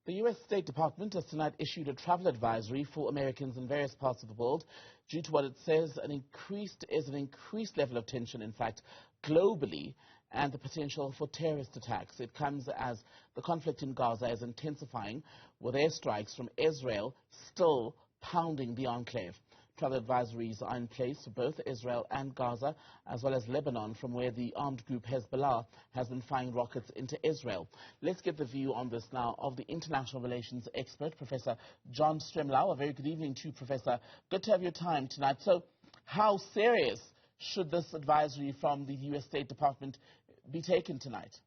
The U.S. State Department has tonight issued a travel advisory for Americans in various parts of the world due to what it says an increased level of tension, in fact, globally, and the potential for terrorist attacks. It comes as the conflict in Gaza is intensifying, with airstrikes from Israel still pounding the enclave. Travel advisories are in place for both Israel and Gaza, as well as Lebanon, from where the armed group Hezbollah has been firing rockets into Israel. Let's get the view on this now of the international relations expert, Professor John Stremlau. A very good evening to you, Professor. Good to have your time tonight. So, how serious should this advisory from the U.S. State Department be taken tonight?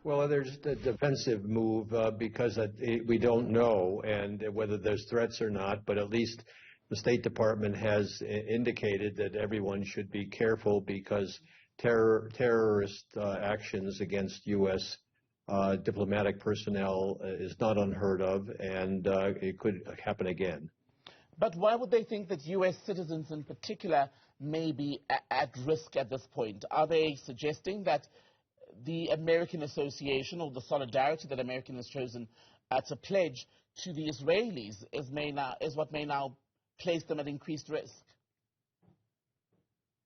Well, there's a defensive move because we don't know and whether there's threats or not, but at least the State Department has indicated that everyone should be careful because terrorist actions against U.S. Diplomatic personnel is not unheard of, and it could happen again. But why would they think that U.S. citizens in particular may be at risk at this point? Are they suggesting that the American Association, or the solidarity that America has chosen to pledge to the Israelis is what may now place them at increased risk?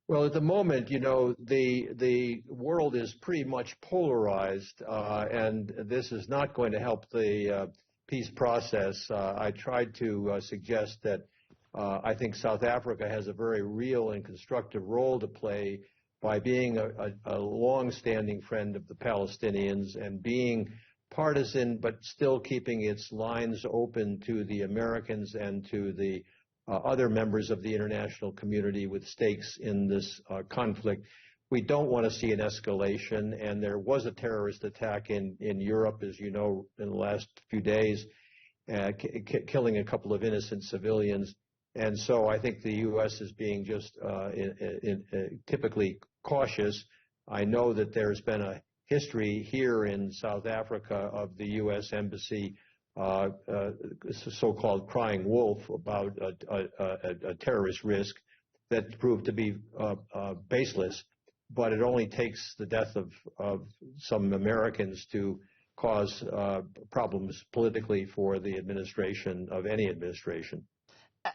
Well, at the moment, you know, the world is pretty much polarized, and this is not going to help the peace process. I tried to suggest that I think South Africa has a very real and constructive role to play by being a long-standing friend of the Palestinians and being partisan, but still keeping its lines open to the Americans and to the other members of the international community with stakes in this conflict. We don't want to see an escalation, and there was a terrorist attack in Europe, as you know, in the last few days, killing a couple of innocent civilians. And so I think the U.S. is being just typically cautious. I know that there's been a history here in South Africa of the U.S. Embassy, so-called crying wolf, about a terrorist risk that proved to be baseless. But it only takes the death of some Americans to cause problems politically for the administration of any administration.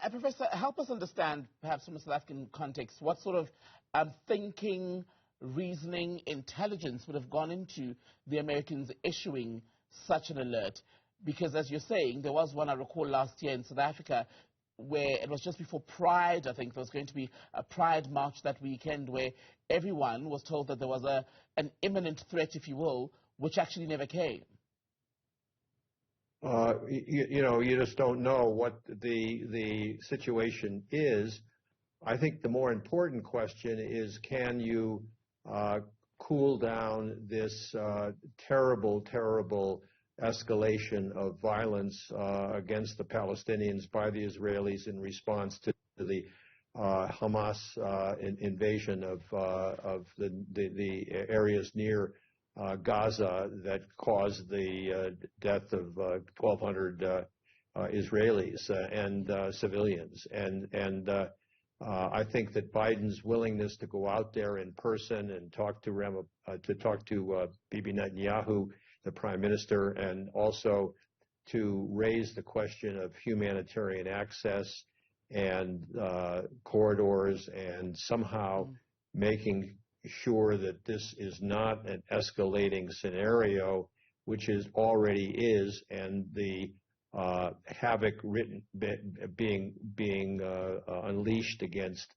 Professor, help us understand, perhaps from a South African context, what sort of thinking, reasoning, intelligence would have gone into the Americans issuing such an alert. Because, as you're saying, there was one, I recall, last year in South Africa where it was just before Pride. I think there was going to be a Pride march that weekend where everyone was told that there was an imminent threat, if you will, which actually never came. You know, you just don't know what the situation is. I think the more important question is, can you cool down this terrible escalation of violence against the Palestinians by the Israelis in response to the Hamas invasion of the areas near Gaza that caused the death of 1,200 Israelis and civilians. And I think that Biden's willingness to go out there in person and talk to Bibi Netanyahu, the prime minister, and also to raise the question of humanitarian access and corridors, and somehow making sure that this is not an escalating scenario, which already is, and the havoc being unleashed against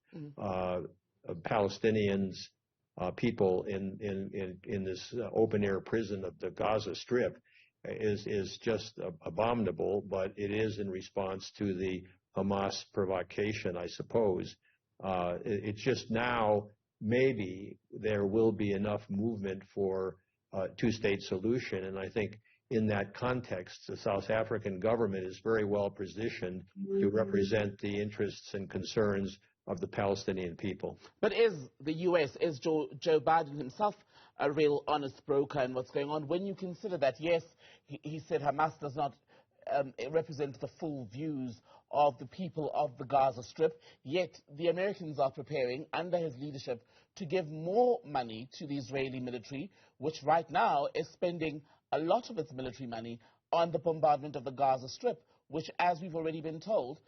Palestinians, people in this open air prison of the Gaza Strip is just abominable. But it is in response to the Hamas provocation, I suppose. It's just now maybe there will be enough movement for a two-state solution, and I think in that context, the South African government is very well positioned to represent the interests and concerns of the Palestinian people. But is the U.S., is Joe Biden himself a real honest broker in what's going on? When you consider that, yes, he said Hamas does not represent the full views of the people of the Gaza Strip, yet the Americans are preparing, under his leadership, to give more money to the Israeli military, which right now is spending a lot of its military money on the bombardment of the Gaza Strip, which, as we've already been told,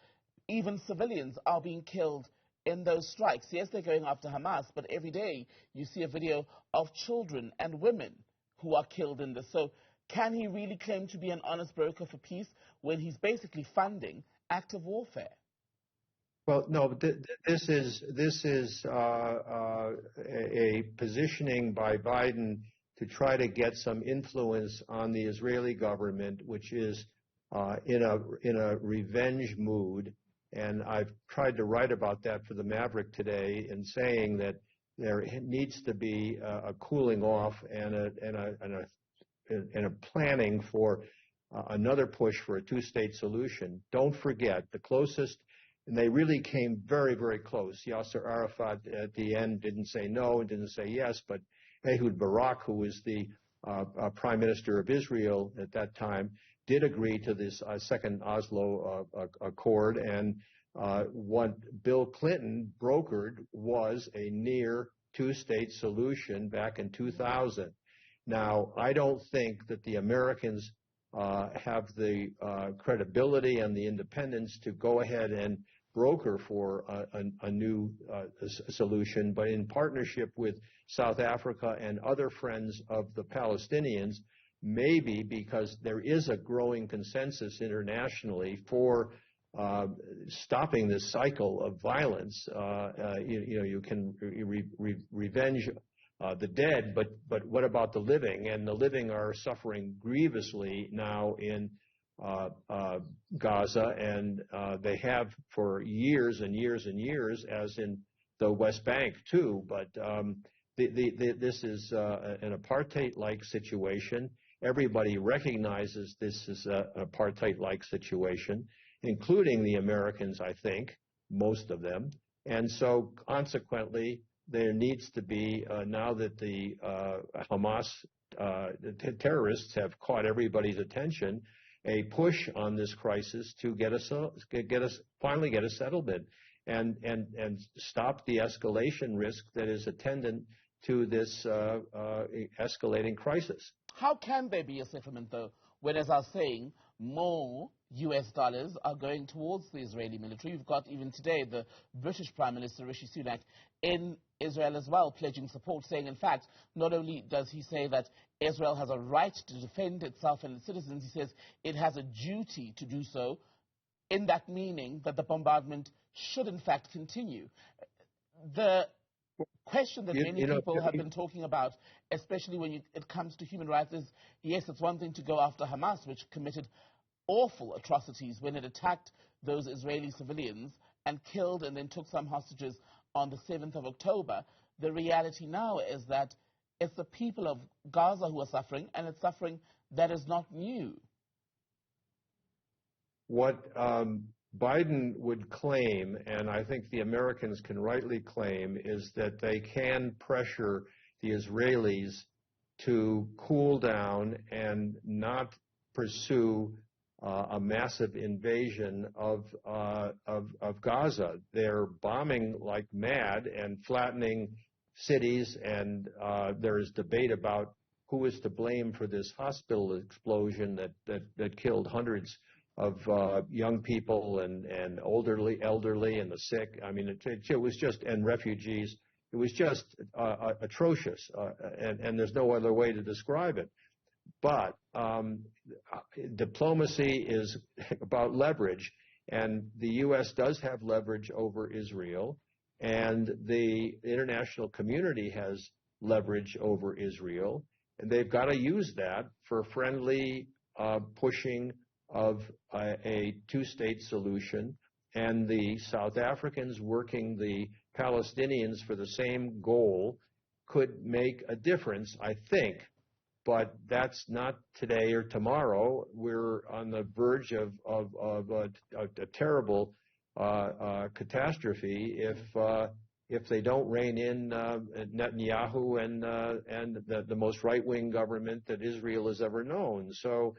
even civilians are being killed in those strikes. Yes, they're going after Hamas, but every day you see a video of children and women who are killed in this. So can he really claim to be an honest broker for peace when he's basically funding active warfare? Well, no, this is a positioning by Biden to try to get some influence on the Israeli government, which is in a revenge mood. And I've tried to write about that for the Maverick today, in saying that there needs to be a cooling off and a planning for another push for a two-state solution. Don't forget, the closest, and they really came very, very close. Yasser Arafat at the end didn't say no and didn't say yes, but Ehud Barak, who was the prime minister of Israel at that time, did agree to this second Oslo Accord, and what Bill Clinton brokered was a near two-state solution back in 2000. Now, I don't think that the Americans have the credibility and the independence to go ahead and broker for a new solution, but in partnership with South Africa and other friends of the Palestinians, maybe because there is a growing consensus internationally for stopping this cycle of violence. You can revenge the dead, but what about the living? And the living are suffering grievously now in Gaza, and they have for years and years and years, as in the West Bank too. But this is an apartheid-like situation. Everybody recognizes this is an apartheid-like situation, including the Americans, I think, most of them. And so consequently, there needs to be, now that the Hamas terrorists have caught everybody's attention, a push on this crisis to finally get a settlement and stop the escalation risk that is attendant to this escalating crisis. How can there be a settlement, though, when, as I was saying, more US dollars are going towards the Israeli military? You've got, even today, the British Prime Minister, Rishi Sunak, in Israel as well, pledging support, saying, in fact, not only does he say that Israel has a right to defend itself and its citizens, he says it has a duty to do so, in that meaning that the bombardment should, in fact, continue. The question that many people have been talking about, especially when it comes to human rights, is, yes, it's one thing to go after Hamas, which committed awful atrocities when it attacked those Israeli civilians and killed and then took some hostages on the 7th of October. The reality now is that it's the people of Gaza who are suffering, and it's suffering that is not new. What Biden would claim, and I think the Americans can rightly claim, is that they can pressure the Israelis to cool down and not pursue a massive invasion of Gaza. They're bombing like mad and flattening cities, and there is debate about who is to blame for this hospital explosion that killed hundreds of young people and elderly and the sick. I mean, it was just, and refugees. It was just atrocious, and there's no other way to describe it. But diplomacy is about leverage, and the U.S. does have leverage over Israel, and the international community has leverage over Israel, and they've got to use that for friendly pushing of a two-state solution, and the South Africans working the Palestinians for the same goal could make a difference, I think. But that's not today or tomorrow. We're on the verge of a terrible catastrophe if they don't rein in Netanyahu and the most right-wing government that Israel has ever known. So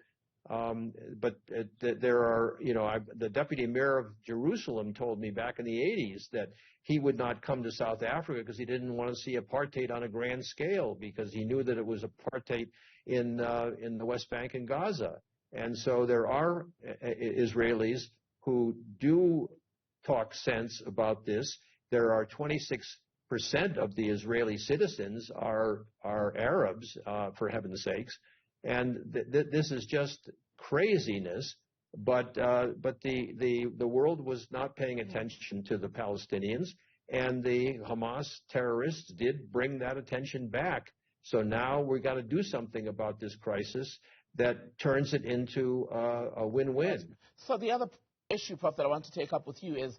There are, the deputy mayor of Jerusalem told me back in the 80s that he would not come to South Africa because he didn't want to see apartheid on a grand scale because he knew that it was apartheid in the West Bank and Gaza. And so there are Israelis who do talk sense about this. There are 26% of the Israeli citizens are Arabs, for heaven's sakes. And this is just craziness, but the world was not paying attention to the Palestinians, and the Hamas terrorists did bring that attention back. So now we've got to do something about this crisis that turns it into a win-win. So the other issue, Prof, that I want to take up with you is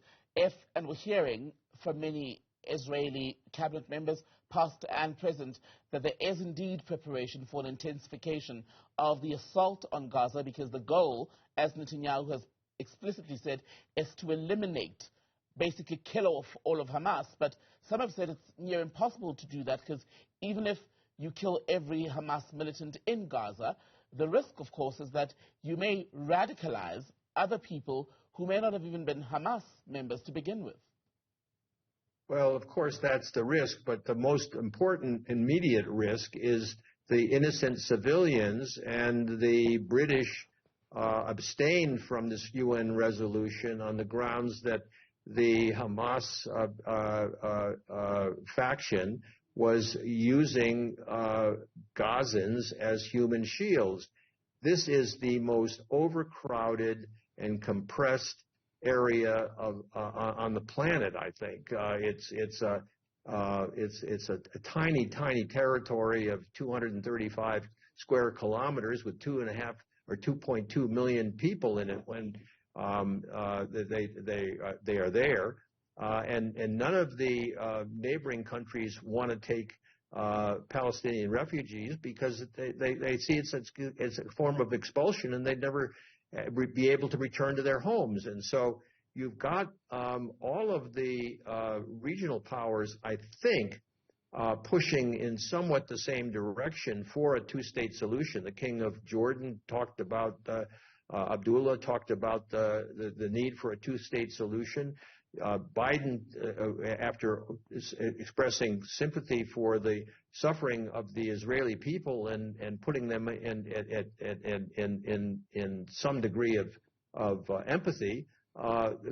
and we're hearing from many Israeli cabinet members, past and present, that there is indeed preparation for an intensification of the assault on Gaza, because the goal, as Netanyahu has explicitly said, is to eliminate, basically kill off all of Hamas. But some have said it's near impossible to do that, because even if you kill every Hamas militant in Gaza, the risk, of course, is that you may radicalize other people who may not have even been Hamas members to begin with. Well, of course, that's the risk, but the most important immediate risk is the innocent civilians, and the British abstained from this UN resolution on the grounds that the Hamas faction was using Gazans as human shields. This is the most overcrowded and compressed area on the planet. I think it's a tiny territory of 235 square kilometers with 2.5 or 2.2 million people in it when they are there, and none of the neighboring countries want to take Palestinian refugees because they see it's a form of expulsion, and they'd never be able to return to their homes. And so you've got all of the regional powers, I think, pushing in somewhat the same direction for a two-state solution. The King of Jordan talked about, Abdullah talked about the need for a two-state solution. Biden, after expressing sympathy for the suffering of the Israeli people and putting them in some degree of empathy,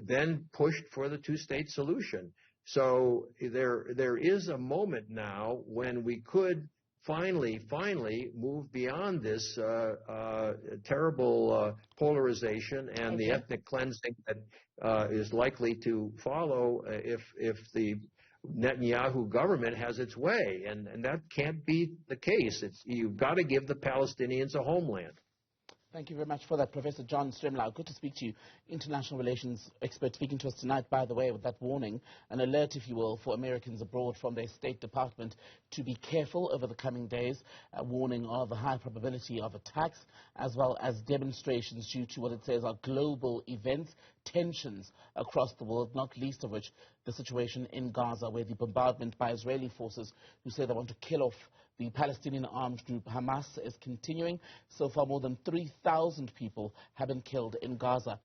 then pushed for the two-state solution. So there is a moment now when we could finally move beyond this terrible polarization and the ethnic cleansing that is likely to follow if the Netanyahu government has its way, and that can't be the case. You've got to give the Palestinians a homeland. Thank you very much for that, Professor John Stremlau. Good to speak to you, international relations expert, speaking to us tonight, by the way, with that warning, an alert, if you will, for Americans abroad from their State Department to be careful over the coming days, a warning of the high probability of attacks, as well as demonstrations due to what it says are global events, tensions across the world, not least of which the situation in Gaza, where the bombardment by Israeli forces who say they want to kill off the Palestinian armed group Hamas is continuing. So far, more than 3,000 people have been killed in Gaza.